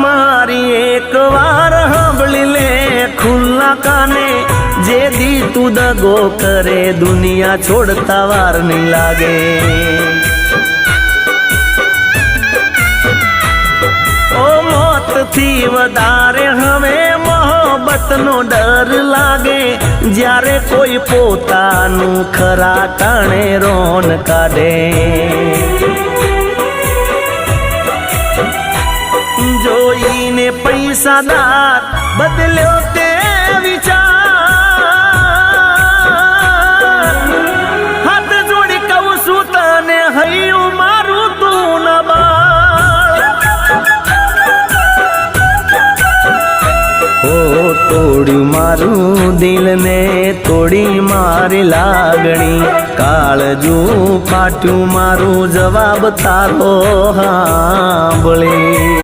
मारी एक बार सांभળી ले खुला काने जे दी तू दगो करे दुनिया छोड़ता वार नहीं लागे ओ मौत थी वधारे हमें मोहब्बत नो डर लागे जारे कोई पोतानु खरा टाणे रोन काढे जोईने पैसादार बदल्यो ते विचार हाथ जोड़ी कहूं छू तने हयूं मारू तू न बाळ ओ तोड़्यू मारू दिल ने तोड़ी मारी लागणी काळजू फाट्यू मारू जवाब तारो सांभळी।